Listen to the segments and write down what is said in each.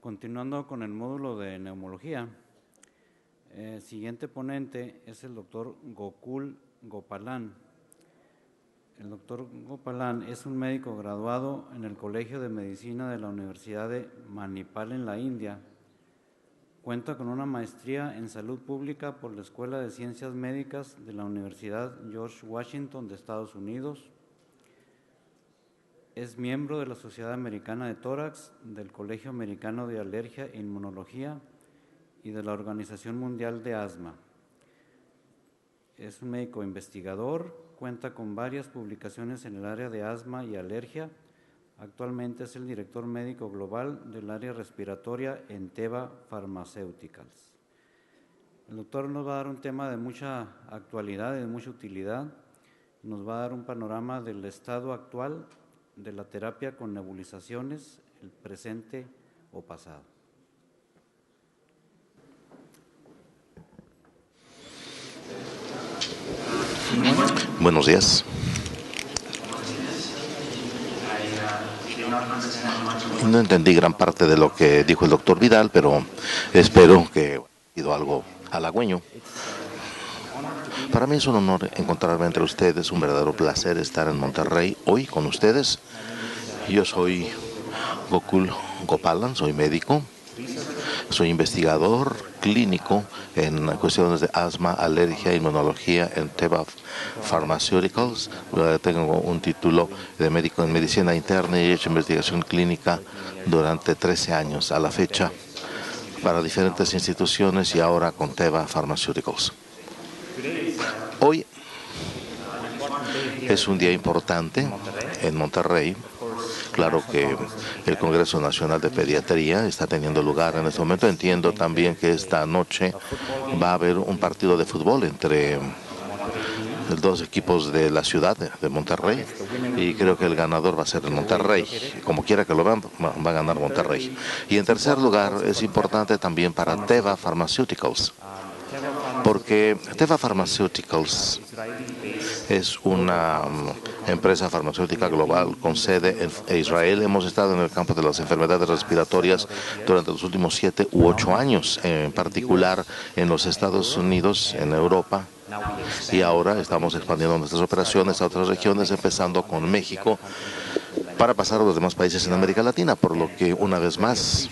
Continuando con el módulo de neumología, el siguiente ponente es el doctor Gokul Gopalan. El doctor Gopalan es un médico graduado en el Colegio de Medicina de la Universidad de Manipal en la India. Cuenta con una maestría en salud pública por la Escuela de Ciencias Médicas de la Universidad George Washington de Estados Unidos. Es miembro de la Sociedad Americana de Tórax, del Colegio Americano de Alergia e Inmunología y de la Organización Mundial de Asma. Es un médico investigador, cuenta con varias publicaciones en el área de asma y alergia. Actualmente es el director médico global del área respiratoria en Teva Pharmaceuticals. El doctor nos va a dar un tema de mucha actualidad y de mucha utilidad. Nos va a dar un panorama del estado actual de la terapia con nebulizaciones, el presente o pasado. Buenos días. No entendí gran parte de lo que dijo el doctor Vidal, pero espero que haya sido algo halagüeño. Para mí es un honor encontrarme entre ustedes, un verdadero placer estar en Monterrey hoy con ustedes. Yo soy Gokul Gopalan, soy médico, soy investigador clínico en cuestiones de asma, alergia, inmunología en Teva Pharmaceuticals. Tengo un título de médico en medicina interna y he hecho investigación clínica durante 13 años a la fecha para diferentes instituciones y ahora con Teva Pharmaceuticals. Hoy es un día importante en Monterrey. Claro que el Congreso Nacional de Pediatría está teniendo lugar en este momento. Entiendo también que esta noche va a haber un partido de fútbol entre dos equipos de la ciudad de Monterrey y creo que el ganador va a ser el Monterrey. Como quiera que lo vean, va a ganar Monterrey. Y en tercer lugar, es importante también para Teva Pharmaceuticals, porque Teva Pharmaceuticals es una empresa farmacéutica global con sede en Israel. Hemos estado en el campo de las enfermedades respiratorias durante los últimos 7 u 8 años, en particular en los Estados Unidos, en Europa, y ahora estamos expandiendo nuestras operaciones a otras regiones, empezando con México, para pasar a los demás países en América Latina, por lo que una vez más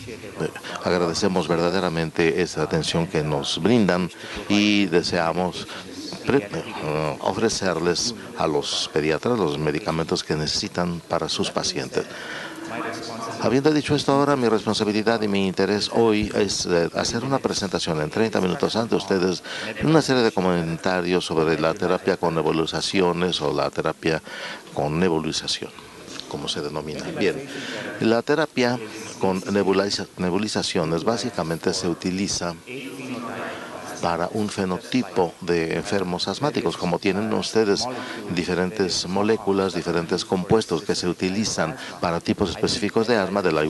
agradecemos verdaderamente esa atención que nos brindan y deseamos ofrecerles a los pediatras los medicamentos que necesitan para sus pacientes. Habiendo dicho esto, ahora mi responsabilidad y mi interés hoy es hacer una presentación en 30 minutos ante ustedes, una serie de comentarios sobre la terapia con nebulizaciones o la terapia con nebulización, como se denomina. Bien, la terapia con nebulizaciones básicamente se utiliza para un fenotipo de enfermos asmáticos, como tienen ustedes diferentes moléculas, diferentes compuestos que se utilizan para tipos específicos de asma. De la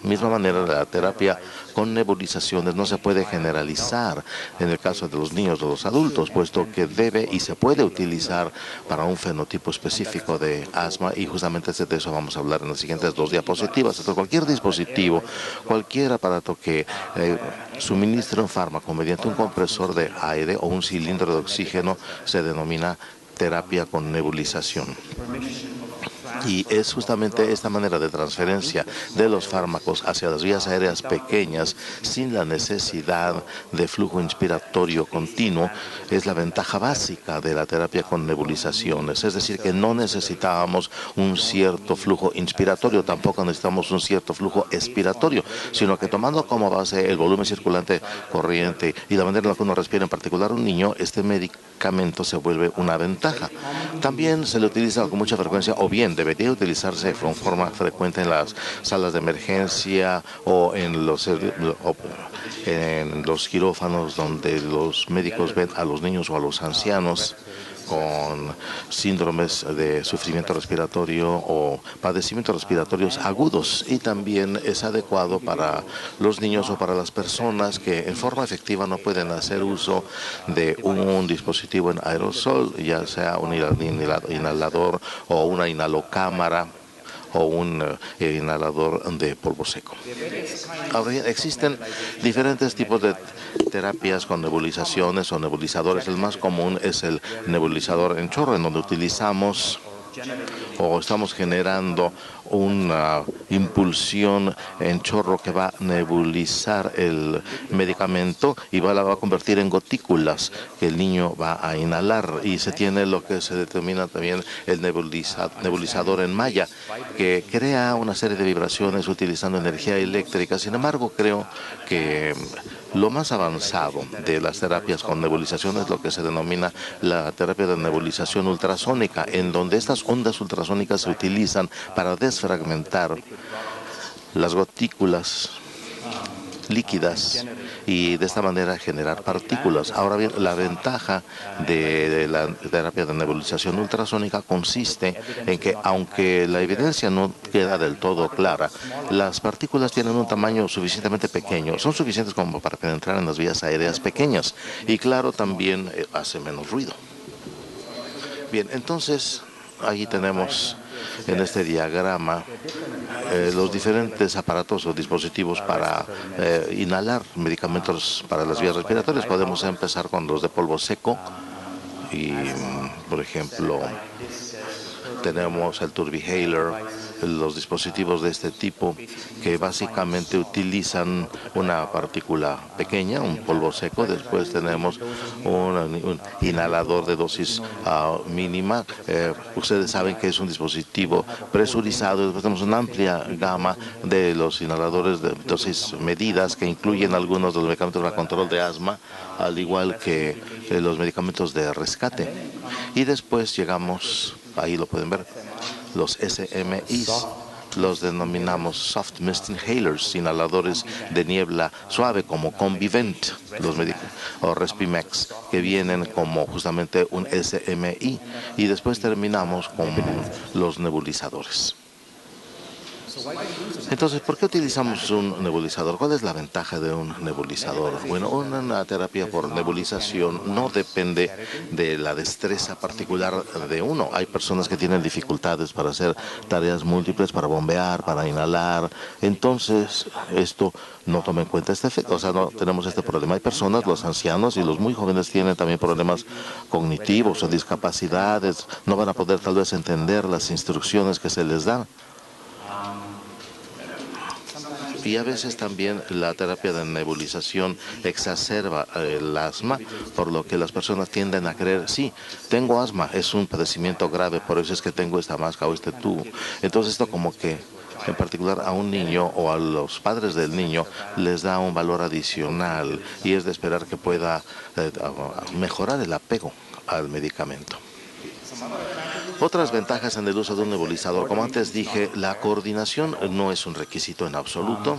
misma manera, la terapia con nebulizaciones no se puede generalizar en el caso de los niños o los adultos, puesto que debe y se puede utilizar para un fenotipo específico de asma, y justamente de eso vamos a hablar en las siguientes 2 diapositivas. Entonces, cualquier dispositivo, cualquier aparato que suministre un fármaco mediante un compresor de aire o un cilindro de oxígeno se denomina terapia con nebulización. Y es justamente esta manera de transferencia de los fármacos hacia las vías aéreas pequeñas sin la necesidad de flujo inspiratorio continuo, es la ventaja básica de la terapia con nebulizaciones. Es decir, que no necesitábamos un cierto flujo inspiratorio, tampoco necesitamos un cierto flujo expiratorio, sino que tomando como base el volumen circulante corriente y la manera en la que uno respira, en particular un niño, este medicamento se vuelve una ventaja. También se le utiliza con mucha frecuencia, o bien debería utilizarse de forma frecuente en las salas de emergencia o en los quirófanos donde los médicos ven a los niños o a los ancianos con síndromes de sufrimiento respiratorio o padecimientos respiratorios agudos, y también es adecuado para los niños o para las personas que en forma efectiva no pueden hacer uso de un dispositivo en aerosol, ya sea un inhalador o una inhalocámara o un inhalador de polvo seco. Ahora bien, existen diferentes tipos de terapias con nebulizaciones o nebulizadores. El más común es el nebulizador en chorro, en donde utilizamos o estamos generando una impulsión en chorro que va a nebulizar el medicamento y la va a convertir en gotículas que el niño va a inhalar. Y se tiene lo que se determina también el nebulizador en malla, que crea una serie de vibraciones utilizando energía eléctrica. Sin embargo, creo que lo más avanzado de las terapias con nebulización es lo que se denomina la terapia de nebulización ultrasónica, en donde estas ondas ultrasónicas se utilizan para desfragmentar las gotículas líquidas y de esta manera generar partículas. Ahora bien, la ventaja de la terapia de nebulización ultrasónica consiste en que, aunque la evidencia no queda del todo clara, las partículas tienen un tamaño suficientemente pequeño, son suficientes como para penetrar en las vías aéreas pequeñas y, claro, también hace menos ruido. Bien, entonces ahí tenemos en este diagrama los diferentes aparatos o dispositivos para inhalar medicamentos para las vías respiratorias. Podemos empezar con los de polvo seco y, por ejemplo, tenemos el Turbihaler, los dispositivos de este tipo que básicamente utilizan una partícula pequeña, un polvo seco. Después tenemos un inhalador de dosis mínima. Ustedes saben que es un dispositivo presurizado. Después tenemos una amplia gama de los inhaladores de dosis medidas que incluyen algunos de los medicamentos para control de asma, al igual que los medicamentos de rescate. Y después llegamos, ahí lo pueden ver, los SMIs, los denominamos Soft Mist Inhalers, inhaladores de niebla suave como Convivent, o Respimex, que vienen como justamente un SMI. Y después terminamos con los nebulizadores. Entonces, ¿por qué utilizamos un nebulizador? ¿Cuál es la ventaja de un nebulizador? Bueno, una terapia por nebulización no depende de la destreza particular de uno. Hay personas que tienen dificultades para hacer tareas múltiples, para bombear, para inhalar. Entonces, esto no toma en cuenta este efecto. O sea, no tenemos este problema. Hay personas, los ancianos y los muy jóvenes, tienen también problemas cognitivos o discapacidades. No van a poder tal vez entender las instrucciones que se les dan. Y a veces también la terapia de nebulización exacerba el asma, por lo que las personas tienden a creer, sí, tengo asma, es un padecimiento grave, por eso es que tengo esta máscara o este tubo. Entonces esto como que, en particular a un niño o a los padres del niño, les da un valor adicional y es de esperar que pueda mejorar el apego al medicamento. Otras ventajas en el uso de un nebulizador. Como antes dije, la coordinación no es un requisito en absoluto.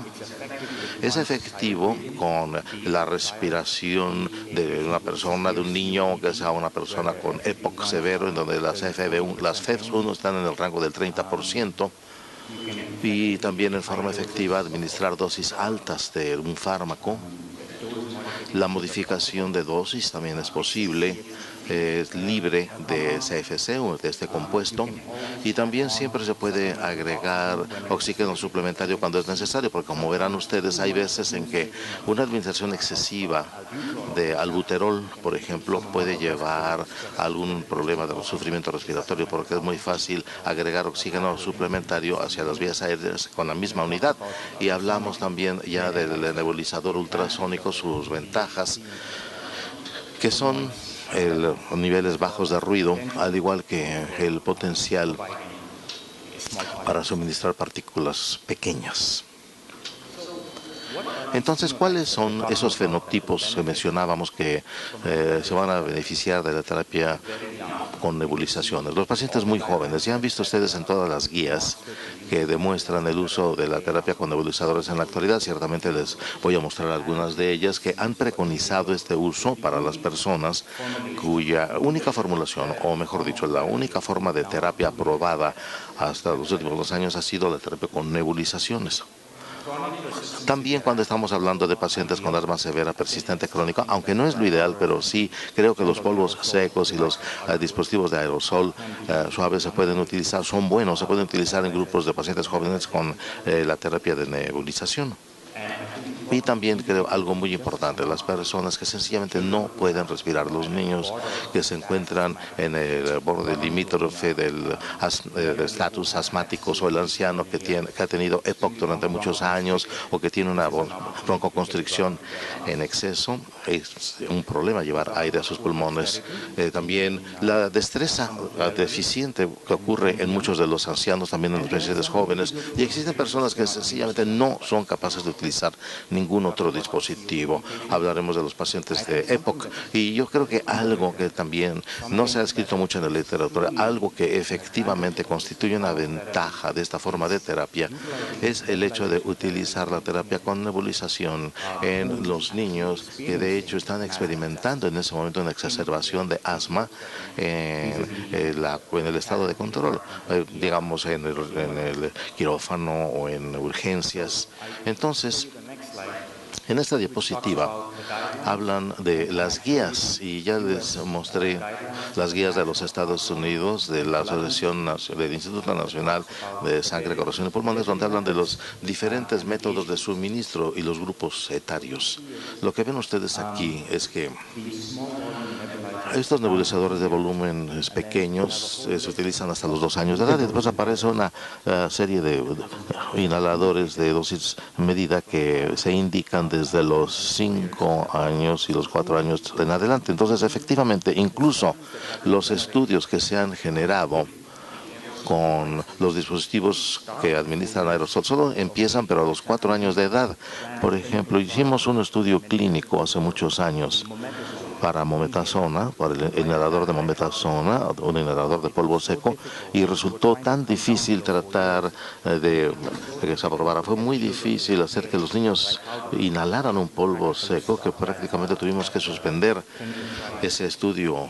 Es efectivo con la respiración de una persona, de un niño, que sea una persona con EPOC severo, en donde las FEV1 están en el rango del 30%. Y también en forma efectiva administrar dosis altas de un fármaco. La modificación de dosis también es posible. Es libre de CFC o de este compuesto, y también siempre se puede agregar oxígeno suplementario cuando es necesario, porque como verán ustedes, hay veces en que una administración excesiva de albuterol, por ejemplo, puede llevar a algún problema de sufrimiento respiratorio, porque es muy fácil agregar oxígeno suplementario hacia las vías aéreas con la misma unidad. Y hablamos también ya del nebulizador ultrasónico, sus ventajas, que son niveles bajos de ruido, al igual que el potencial para suministrar partículas pequeñas. Entonces, ¿cuáles son esos fenotipos que mencionábamos que se van a beneficiar de la terapia con nebulizaciones? Los pacientes muy jóvenes, ya han visto ustedes en todas las guías que demuestran el uso de la terapia con nebulizadores en la actualidad. Ciertamente les voy a mostrar algunas de ellas que han preconizado este uso para las personas cuya única formulación, o mejor dicho, la única forma de terapia aprobada hasta los últimos 2 años ha sido la terapia con nebulizaciones. También cuando estamos hablando de pacientes con asma severa persistente crónica, aunque no es lo ideal, pero sí creo que los polvos secos y los dispositivos de aerosol suaves se pueden utilizar, son buenos, se pueden utilizar en grupos de pacientes jóvenes con la terapia de nebulización. Y también creo algo muy importante, las personas que sencillamente no pueden respirar, los niños que se encuentran en el borde limítrofe del estatus asmáticos, o el anciano que ha tenido EPOC durante muchos años o que tiene una broncoconstricción en exceso. Es un problema llevar aire a sus pulmones. También la destreza deficiente que ocurre en muchos de los ancianos, también en los pacientes jóvenes, y existen personas que sencillamente no son capaces de utilizar ningún otro dispositivo. Hablaremos de los pacientes de EPOC, y yo creo que algo que también no se ha escrito mucho en la literatura, algo que efectivamente constituye una ventaja de esta forma de terapia, es el hecho de utilizar la terapia con nebulización en los niños que de hecho están experimentando en ese momento una exacerbación de asma en el estado de control, digamos en el quirófano o en urgencias. Entonces, en esta diapositiva hablan de las guías, y ya les mostré las guías de los Estados Unidos, de la Asociación del Instituto Nacional de Sangre, Corazón y Pulmones, donde hablan de los diferentes métodos de suministro y los grupos etarios. Lo que ven ustedes aquí es que estos nebulizadores de volúmenes pequeños se utilizan hasta los 2 años de edad, y después aparece una serie de inhaladores de dosis medida que se indican desde los 5 años y los 4 años en adelante. Entonces, efectivamente, incluso los estudios que se han generado con los dispositivos que administran aerosol solo empiezan, pero a los 4 años de edad. Por ejemplo, hicimos un estudio clínico hace muchos años para mometasona, para el inhalador de mometasona, un inhalador de polvo seco, y resultó tan difícil tratar de que se aprobara. Fue muy difícil hacer que los niños inhalaran un polvo seco que prácticamente tuvimos que suspender ese estudio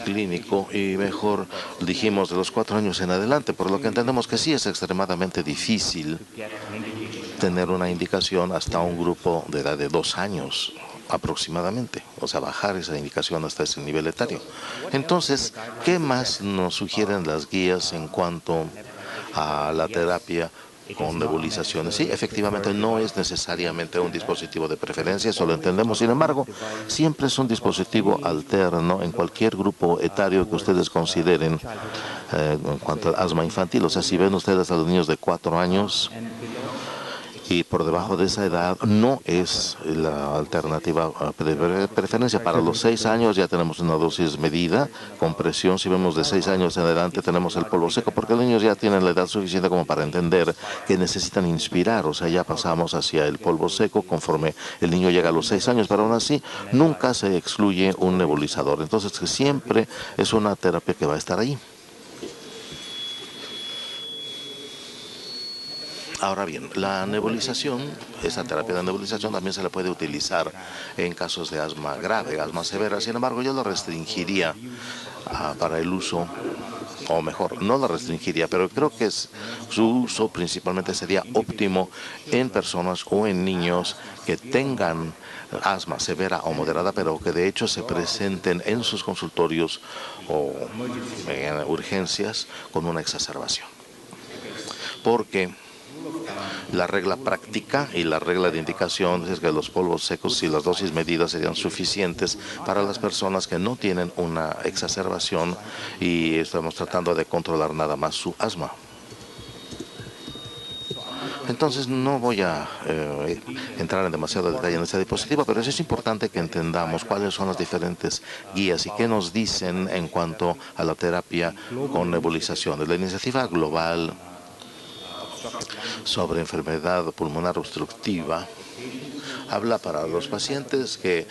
clínico, y mejor dijimos de los 4 años en adelante, por lo que entendemos que sí es extremadamente difícil tener una indicación hasta un grupo de edad de 2 años aproximadamente, o sea, bajar esa indicación hasta ese nivel etario. Entonces, ¿qué más nos sugieren las guías en cuanto a la terapia con nebulizaciones? Sí, efectivamente no es necesariamente un dispositivo de preferencia, eso lo entendemos. Sin embargo, siempre es un dispositivo alterno en cualquier grupo etario que ustedes consideren en cuanto al asma infantil. O sea, si ven ustedes a los niños de 4 años y por debajo de esa edad, no es la alternativa de preferencia. Para los 6 años ya tenemos una dosis medida con presión. Si vemos de 6 años en adelante, tenemos el polvo seco, porque los niños ya tienen la edad suficiente como para entender que necesitan inspirar. O sea, ya pasamos hacia el polvo seco conforme el niño llega a los 6 años, pero aún así nunca se excluye un nebulizador. Entonces, siempre es una terapia que va a estar ahí. Ahora bien, la nebulización, esa terapia de nebulización también se le puede utilizar en casos de asma grave, asma severa. Sin embargo, yo lo restringiría para el uso, o mejor, no lo restringiría, pero creo que su uso principalmente sería óptimo en personas o en niños que tengan asma severa o moderada, pero que de hecho se presenten en sus consultorios o en urgencias con una exacerbación. Porque la regla práctica y la regla de indicación es que los polvos secos y las dosis medidas serían suficientes para las personas que no tienen una exacerbación y estamos tratando de controlar nada más su asma. Entonces no voy a entrar en demasiado detalle en esta diapositiva, pero es importante que entendamos cuáles son las diferentes guías y qué nos dicen en cuanto a la terapia con nebulizaciones. La iniciativa global sobre enfermedad pulmonar obstructiva habla para los pacientes que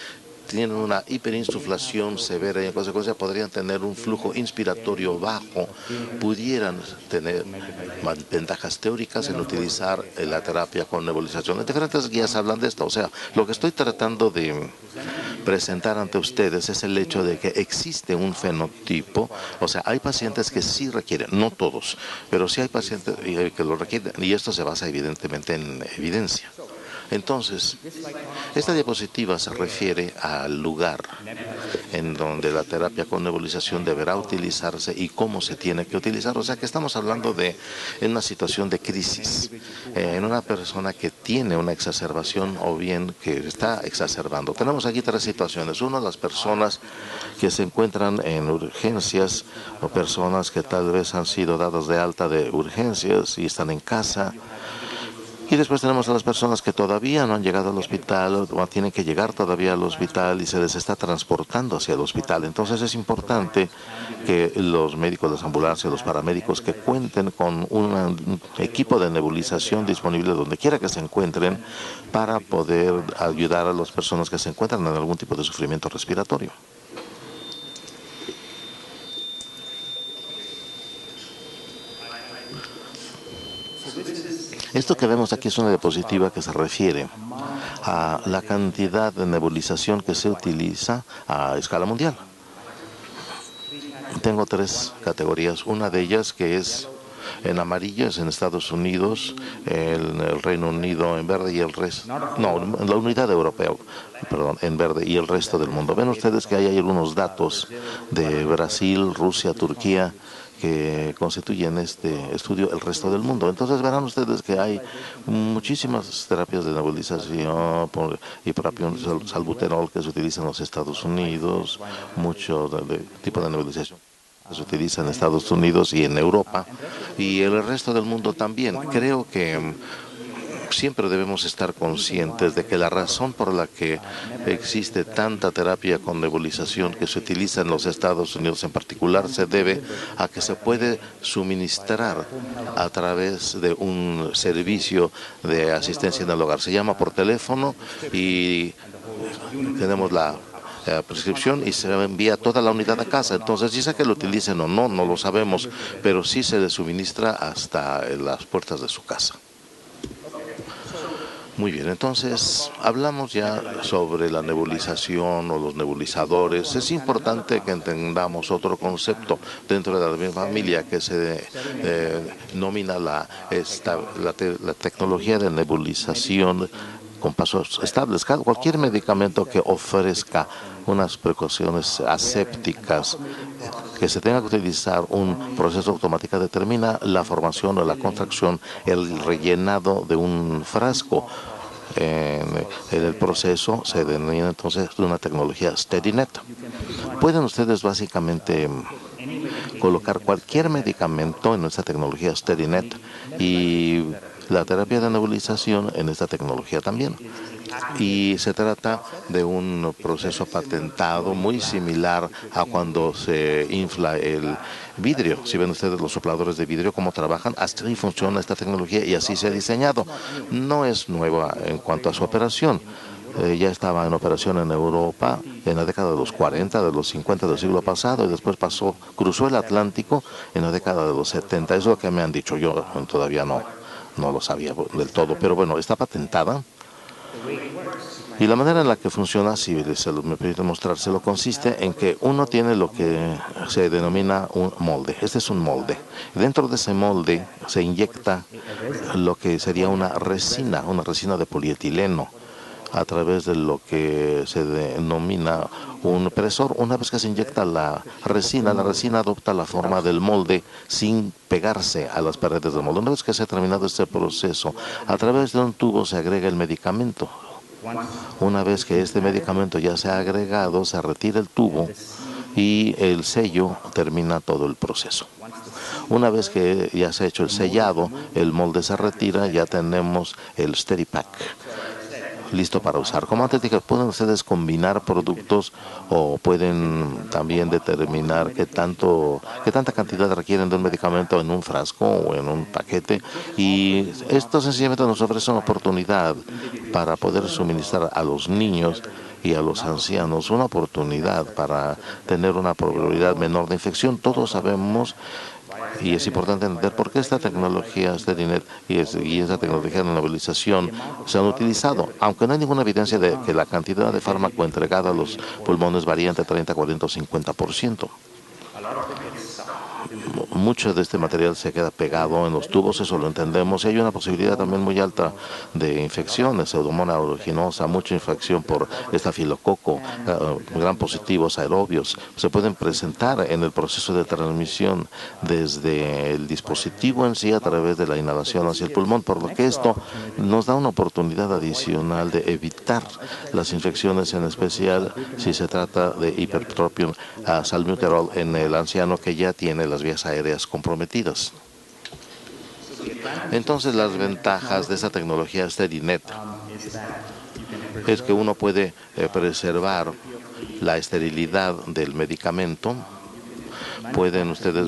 tienen una hiperinsuflación severa y en consecuencia podrían tener un flujo inspiratorio bajo, pudieran tener ventajas teóricas en utilizar la terapia con nebulización. Las diferentes guías hablan de esto. O sea, lo que estoy tratando de presentar ante ustedes es el hecho de que existe un fenotipo. O sea, hay pacientes que sí requieren, no todos, pero sí hay pacientes que lo requieren y esto se basa evidentemente en evidencia. Entonces, esta diapositiva se refiere al lugar en donde la terapia con nebulización deberá utilizarse y cómo se tiene que utilizar. O sea que estamos hablando de en una situación de crisis, en una persona que tiene una exacerbación o bien que está exacerbando. Tenemos aquí tres situaciones. Uno, las personas que se encuentran en urgencias o personas que tal vez han sido dadas de alta de urgencias y están en casa. Y después tenemos a las personas que todavía no han llegado al hospital o tienen que llegar todavía al hospital y se les está transportando hacia el hospital. Entonces es importante que los médicos, las ambulancias, los paramédicos que cuenten con un equipo de nebulización disponible donde quiera que se encuentren para poder ayudar a las personas que se encuentran en algún tipo de sufrimiento respiratorio. Esto que vemos aquí es una diapositiva que se refiere a la cantidad de nebulización que se utiliza a escala mundial. Tengo tres categorías. Una de ellas que es en amarillo, es en Estados Unidos, en el Reino Unido en verde y el resto, no, en la unidad europea, perdón, en verde y el resto del mundo. Ven ustedes que hay algunos datos de Brasil, Rusia, Turquía, que constituyen este estudio el resto del mundo. Entonces verán ustedes que hay muchísimas terapias de nebulización por hiperapio salbuterol que se utilizan en los Estados Unidos, mucho tipo de nebulización que se utiliza en Estados Unidos y en Europa y el resto del mundo también. Creo que siempre debemos estar conscientes de que la razón por la que existe tanta terapia con nebulización que se utiliza en los Estados Unidos en particular se debe a que se puede suministrar a través de un servicio de asistencia en el hogar. Se llama por teléfono y tenemos la prescripción y se envía toda la unidad a casa. Entonces, ya sea que lo utilicen o no, no lo sabemos, pero sí se les suministra hasta las puertas de su casa. Muy bien, entonces hablamos ya sobre la nebulización o los nebulizadores. Es importante que entendamos otro concepto dentro de la misma familia que se denomina la tecnología de nebulización con pasos estables. Cualquier medicamento que ofrezca unas precauciones asépticas que se tenga que utilizar un proceso automático determina la formación o la contracción, el rellenado de un frasco. En el proceso se denomina entonces una tecnología SteadyNet. Pueden ustedes básicamente colocar cualquier medicamento en esta tecnología SteadyNet y la terapia de nebulización en esta tecnología también. Y se trata de un proceso patentado muy similar a cuando se infla el vidrio. Si ven ustedes los sopladores de vidrio, cómo trabajan, así funciona esta tecnología y así se ha diseñado. No es nueva en cuanto a su operación. Ya estaba en operación en Europa en la década de los 40, de los 50 del siglo pasado y después cruzó el Atlántico en la década de los 70. Eso es lo que me han dicho. Yo todavía no lo sabía del todo, pero bueno, está patentada. Y la manera en la que funciona, si me permite mostrárselo, consiste en que uno tiene lo que se denomina un molde. Este es un molde. Dentro de ese molde se inyecta lo que sería una resina de polietileno a través de lo que se denomina un presor. Una vez que se inyecta la resina adopta la forma del molde sin pegarse a las paredes del molde. Una vez que se ha terminado este proceso, a través de un tubo se agrega el medicamento. Una vez que este medicamento ya se ha agregado, se retira el tubo y el sello termina todo el proceso. Una vez que ya se ha hecho el sellado, el molde se retira, ya tenemos el SteadyPack. listo para usar. Como antes dije, pueden ustedes combinar productos o pueden también determinar qué tanta cantidad requieren de un medicamento en un frasco o en un paquete, y esto sencillamente nos ofrece una oportunidad para poder suministrar a los niños y a los ancianos una oportunidad para tener una probabilidad menor de infección. Todos sabemos, y es importante entender por qué esta tecnología SteadyNet y esa tecnología de nebulización se han utilizado, aunque no hay ninguna evidencia de que la cantidad de fármaco entregada a los pulmones varía entre 30, 40 o 50%. Mucho de este material se queda pegado en los tubos, eso lo entendemos, y hay una posibilidad también muy alta de infecciones, Pseudomonas aeruginosa, mucha infección por estafilococo, gran positivos aerobios, se pueden presentar en el proceso de transmisión desde el dispositivo en sí a través de la inhalación hacia el pulmón, por lo que esto nos da una oportunidad adicional de evitar las infecciones, en especial si se trata de hipertropium salmeterol en el anciano que ya tiene las vías aéreas comprometidas. Entonces, las ventajas de esta tecnología SteadyNet es que uno puede preservar la esterilidad del medicamento. Pueden ustedes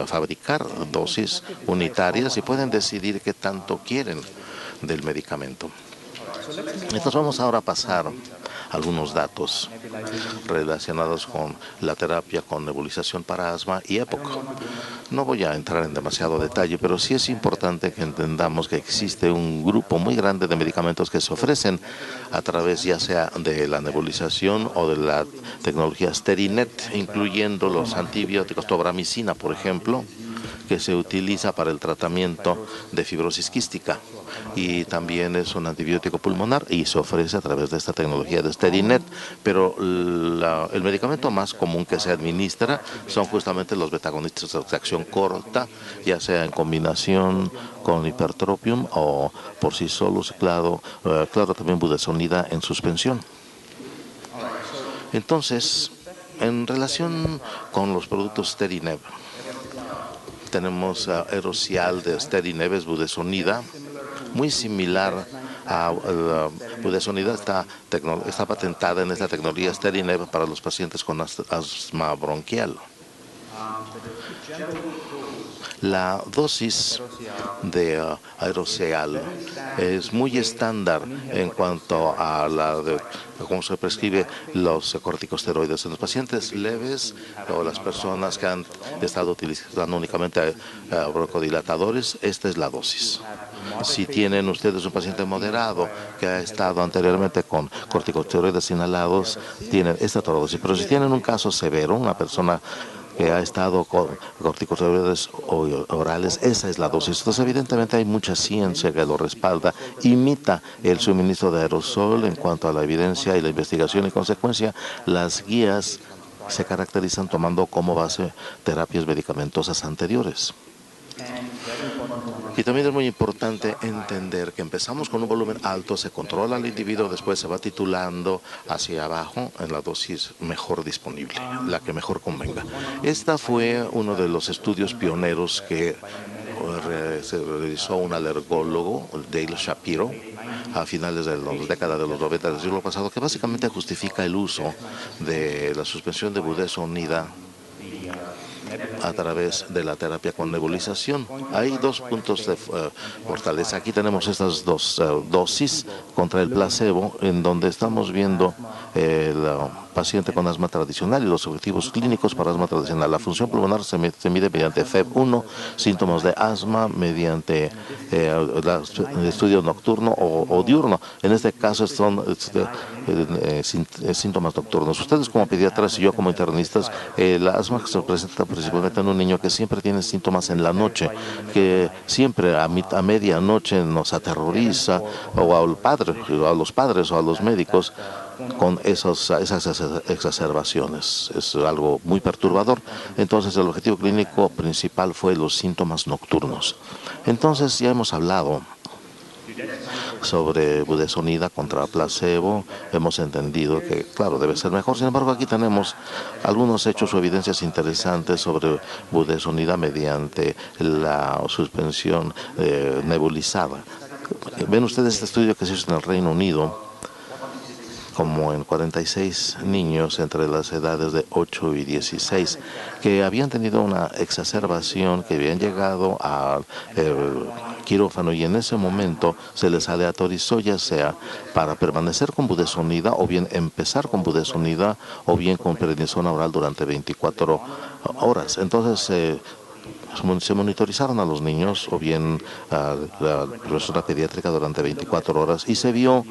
fabricar dosis unitarias y pueden decidir qué tanto quieren del medicamento. Entonces vamos ahora a pasar algunos datos relacionados con la terapia con nebulización para asma y EPOC. No voy a entrar en demasiado detalle, pero sí es importante que entendamos que existe un grupo muy grande de medicamentos que se ofrecen a través ya sea de la nebulización o de la tecnología SteadyNet, incluyendo los antibióticos, tobramicina, por ejemplo, que se utiliza para el tratamiento de fibrosis quística, y también es un antibiótico pulmonar y se ofrece a través de esta tecnología de SteadyNet. Pero el medicamento más común que se administra son justamente los betagonistas de acción corta, ya sea en combinación con hipertropium o por sí solos, claro, también budesonida en suspensión. Entonces, en relación con los productos SteadyNet, tenemos Aerocial de SteadyNet, es budesonida, muy similar a budesonida, está patentada en esta tecnología SteadyNet para los pacientes con asma bronquial. La dosis de Aerocial es muy estándar en cuanto a cómo se prescribe los corticosteroides. En los pacientes leves o las personas que han estado utilizando únicamente broncodilatadores, esta es la dosis. Si tienen ustedes un paciente moderado que ha estado anteriormente con corticosteroides inhalados, tienen esta otra dosis. Pero si tienen un caso severo, una persona que ha estado con corticosteroides orales, esa es la dosis. Entonces, evidentemente hay mucha ciencia que lo respalda, imita el suministro de aerosol en cuanto a la evidencia y la investigación. En consecuencia, las guías se caracterizan tomando como base terapias medicamentosas anteriores. Y también es muy importante entender que empezamos con un volumen alto, se controla al individuo, después se va titulando hacia abajo en la dosis mejor disponible, la que mejor convenga. Esta fue uno de los estudios pioneros que se realizó un alergólogo, Dale Shapiro, a finales de la década de los 90 del siglo pasado, que básicamente justifica el uso de la suspensión de budesonida a través de la terapia con nebulización. Hay dos puntos de fortaleza. Aquí tenemos estas dos dosis contra el placebo, en donde estamos viendo el paciente con asma tradicional y los objetivos clínicos para asma tradicional. La función pulmonar se mide mediante FEV1, síntomas de asma mediante el estudio nocturno o diurno. En este caso son síntomas nocturnos. Ustedes como pediatras y yo como internistas, el asma se presenta principalmente en un niño que siempre tiene síntomas en la noche, que siempre a medianoche nos aterroriza, o a los padres o a los médicos, con esas exacerbaciones. Es algo muy perturbador. Entonces, el objetivo clínico principal fue los síntomas nocturnos. Entonces, ya hemos hablado sobre budesonida contra placebo. Hemos entendido que, claro, debe ser mejor. Sin embargo, aquí tenemos algunos hechos o evidencias interesantes sobre budesonida mediante la suspensión nebulizada. Ven ustedes este estudio que se hizo en el Reino Unido, como en 46 niños entre las edades de 8 y 16, que habían tenido una exacerbación, que habían llegado al quirófano, y en ese momento se les aleatorizó, ya sea para permanecer con budesonida o bien empezar con budesonida o bien con prednisona oral durante 24 horas. Entonces se monitorizaron a los niños o bien a la profesora pediátrica durante 24 horas y se vio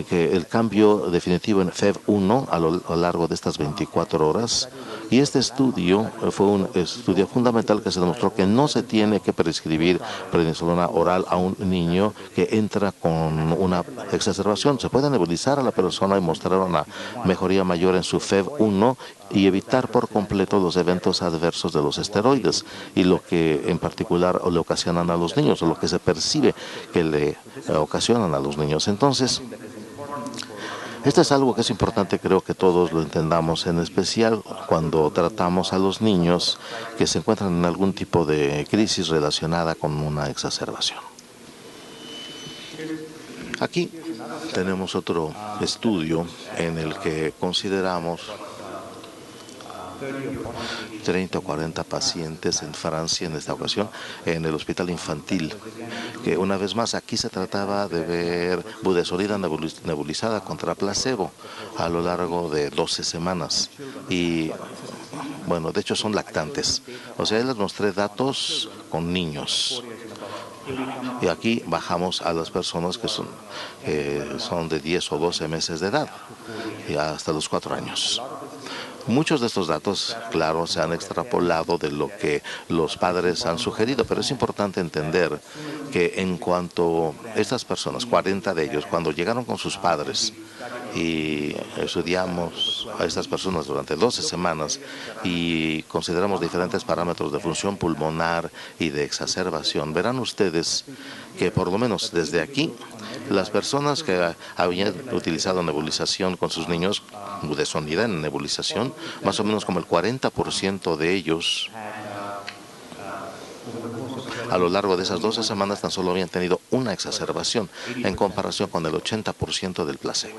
que el cambio definitivo en FEV1 a lo largo de estas 24 horas. Y este estudio fue un estudio fundamental que se demostró que no se tiene que prescribir prednisolona oral a un niño que entra con una exacerbación. Se puede nebulizar a la persona y mostrar una mejoría mayor en su FEV1 y evitar por completo los eventos adversos de los esteroides y lo que en particular le ocasionan a los niños, o lo que se percibe que le ocasionan a los niños. Entonces, esto es algo que es importante, creo que todos lo entendamos, en especial cuando tratamos a los niños que se encuentran en algún tipo de crisis relacionada con una exacerbación. Aquí tenemos otro estudio en el que consideramos 30 o 40 pacientes en Francia, en esta ocasión, en el hospital infantil, que una vez más aquí se trataba de ver budesonida nebulizada contra placebo a lo largo de 12 semanas. Y bueno, de hecho son lactantes. O sea, les mostré datos con niños. Y aquí bajamos a las personas que son de 10 o 12 meses de edad y hasta los 4 años. Muchos de estos datos, claro, se han extrapolado de lo que los padres han sugerido, pero es importante entender que en cuanto estas personas, 40 de ellos, cuando llegaron con sus padres y estudiamos a estas personas durante 12 semanas y consideramos diferentes parámetros de función pulmonar y de exacerbación, verán ustedes que por lo menos desde aquí, las personas que habían utilizado nebulización con sus niños, budesonida en nebulización, más o menos como el 40% de ellos, a lo largo de esas 12 semanas tan solo habían tenido una exacerbación en comparación con el 80% del placebo.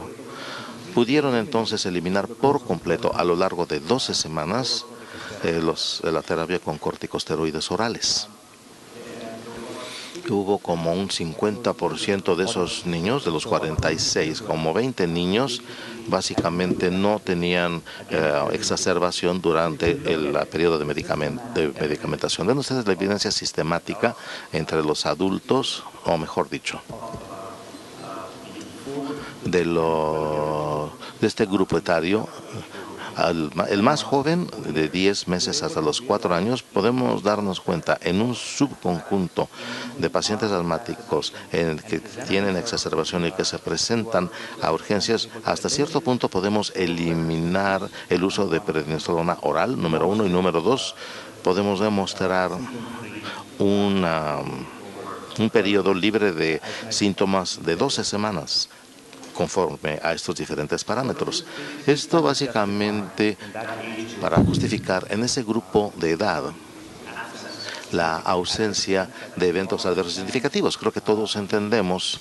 Pudieron entonces eliminar por completo a lo largo de 12 semanas la terapia con corticosteroides orales. Hubo como un 50% de esos niños, de los 46, como 20 niños, básicamente no tenían exacerbación durante el periodo de medicamentación. Ven ustedes la evidencia sistemática entre los adultos, o mejor dicho, de este grupo etario. El más joven, de 10 meses hasta los 4 años, podemos darnos cuenta en un subconjunto de pacientes asmáticos en el que tienen exacerbación y que se presentan a urgencias, hasta cierto punto podemos eliminar el uso de prednisolona oral, número 1, y número 2, podemos demostrar un periodo libre de síntomas de 12 semanas. Conforme a estos diferentes parámetros. Esto básicamente para justificar en ese grupo de edad la ausencia de eventos adversos significativos. Creo que todos entendemos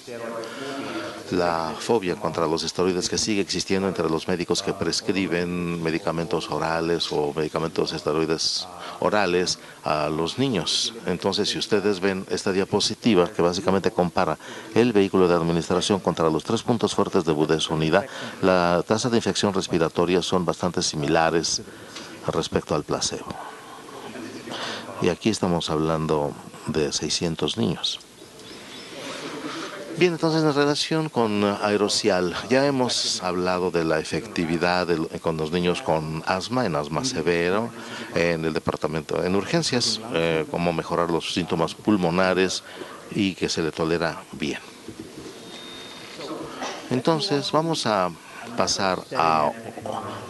la fobia contra los esteroides que sigue existiendo entre los médicos que prescriben medicamentos orales o medicamentos esteroides orales a los niños. Entonces, si ustedes ven esta diapositiva que básicamente compara el vehículo de administración contra los 3 puntos fuertes de budesonida, la tasa de infección respiratoria son bastante similares respecto al placebo. Y aquí estamos hablando de 600 niños. Bien, entonces en relación con Aerocial, ya hemos hablado de la efectividad con los niños con asma, en asma severo, en el departamento en urgencias, cómo mejorar los síntomas pulmonares y que se le tolera bien. Entonces vamos a pasar a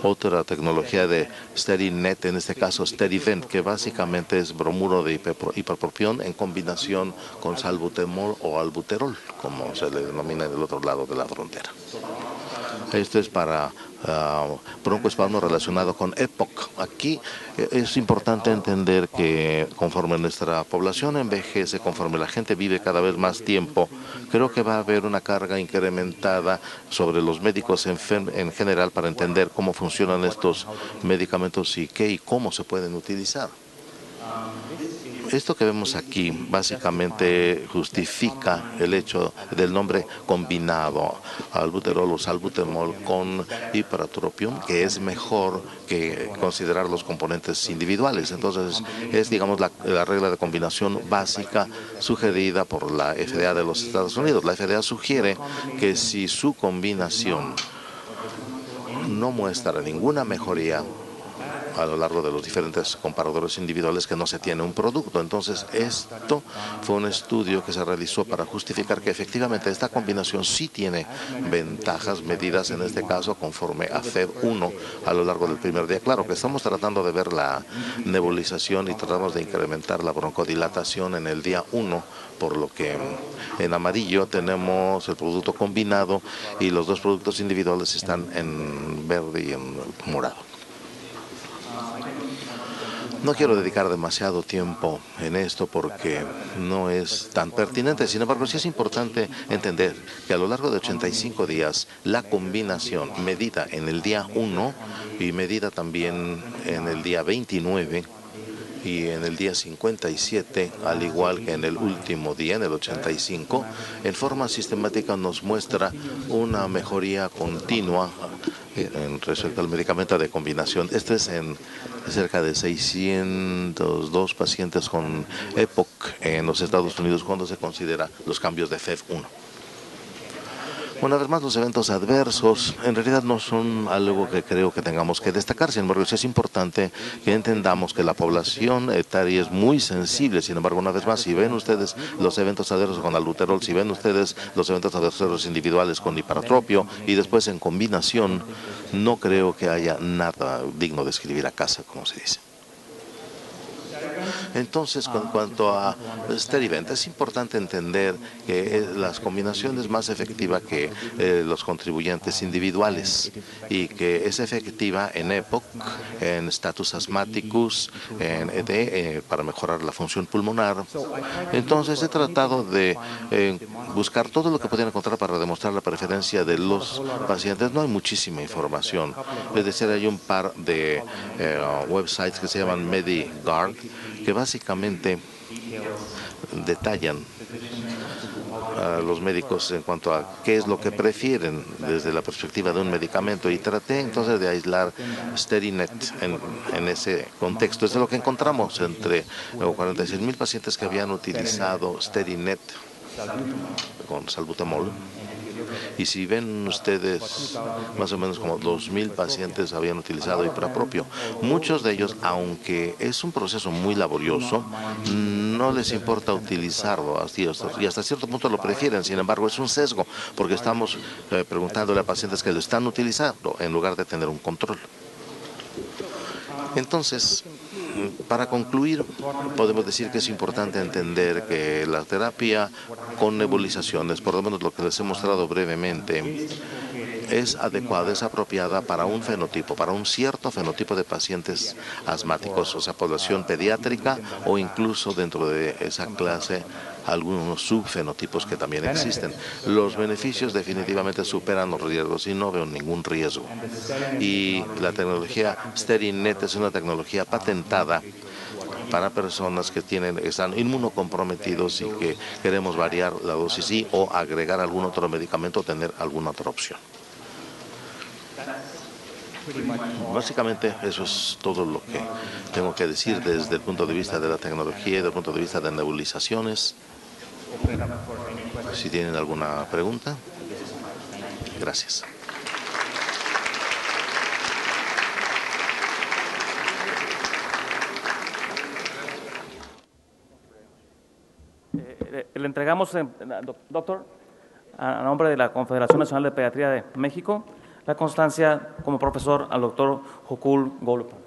otra tecnología de SteadyNet, en este caso SteadyVent, que básicamente es bromuro de hiperpropión en combinación con salbutamol o albuterol, como se le denomina en el otro lado de la frontera. Esto es para broncoespasmo relacionado con EPOC. Aquí es importante entender que conforme nuestra población envejece, conforme la gente vive cada vez más tiempo, creo que va a haber una carga incrementada sobre los médicos en general para entender cómo funcionan estos medicamentos y qué y cómo se pueden utilizar. Esto que vemos aquí básicamente justifica el hecho del nombre combinado, albuterol o salbutamol con iperatropium, que es mejor que considerar los componentes individuales. Entonces, es, digamos, la regla de combinación básica sugerida por la FDA de los Estados Unidos. La FDA sugiere que si su combinación no muestra ninguna mejoría a lo largo de los diferentes comparadores individuales, que no se tiene un producto. Entonces, esto fue un estudio que se realizó para justificar que efectivamente esta combinación sí tiene ventajas medidas, en este caso, conforme a FEV1 a lo largo del primer día. Claro que estamos tratando de ver la nebulización y tratamos de incrementar la broncodilatación en el día 1, por lo que en amarillo tenemos el producto combinado y los dos productos individuales están en verde y en morado. No quiero dedicar demasiado tiempo en esto porque no es tan pertinente. Sin embargo, sí es importante entender que a lo largo de 85 días, la combinación medida en el día 1 y medida también en el día 29 y en el día 57, al igual que en el último día, en el 85, en forma sistemática nos muestra una mejoría continua en respecto al medicamento de combinación. Esto es en cerca de 602 pacientes con EPOC en los Estados Unidos cuando se considera los cambios de FEV1. Una vez más, los eventos adversos en realidad no son algo que creo que tengamos que destacar. Sin embargo, sí es importante que entendamos que la población etaria es muy sensible. Sin embargo, una vez más, si ven ustedes los eventos adversos con albuterol, si ven ustedes los eventos adversos individuales con hiperatropio y después en combinación, no creo que haya nada digno de escribir a casa, como se dice. Entonces, con cuanto a Sterivent, es importante entender que las combinaciones más efectiva que los contribuyentes individuales y que es efectiva en EPOC, en status asthmaticus, en ED, para mejorar la función pulmonar. Entonces, he tratado de buscar todo lo que podían encontrar para demostrar la preferencia de los pacientes. No hay muchísima información. Es decir, hay un par de websites que se llaman MediGuard, que básicamente detallan a los médicos en cuanto a qué es lo que prefieren desde la perspectiva de un medicamento, y traté entonces de aislar Sterinet en ese contexto. Eso es lo que encontramos entre 46,000 pacientes que habían utilizado Sterinet con salbutamol. Y si ven ustedes, más o menos como 2,000 pacientes habían utilizado iprapropio. Muchos de ellos, aunque es un proceso muy laborioso, no les importa utilizarlo y hasta cierto punto lo prefieren. Sin embargo, es un sesgo porque estamos preguntándole a pacientes que lo están utilizando en lugar de tener un control. Entonces, para concluir, podemos decir que es importante entender que la terapia con nebulizaciones, por lo menos lo que les he mostrado brevemente, es adecuada, es apropiada para un fenotipo, para un cierto fenotipo de pacientes asmáticos, o sea, población pediátrica o incluso dentro de esa clase algunos subfenotipos que también existen. Los beneficios definitivamente superan los riesgos y no veo ningún riesgo. Y la tecnología Sterinet es una tecnología patentada para personas que están inmunocomprometidos y que queremos variar la dosis y o agregar algún otro medicamento o tener alguna otra opción. Básicamente eso es todo lo que tengo que decir desde el punto de vista de la tecnología y desde el punto de vista de nebulizaciones. Si tienen alguna pregunta. Gracias. Le entregamos, doctor, a nombre de la Confederación Nacional de Pediatría de México, la constancia como profesor al doctor Gokul Golupal.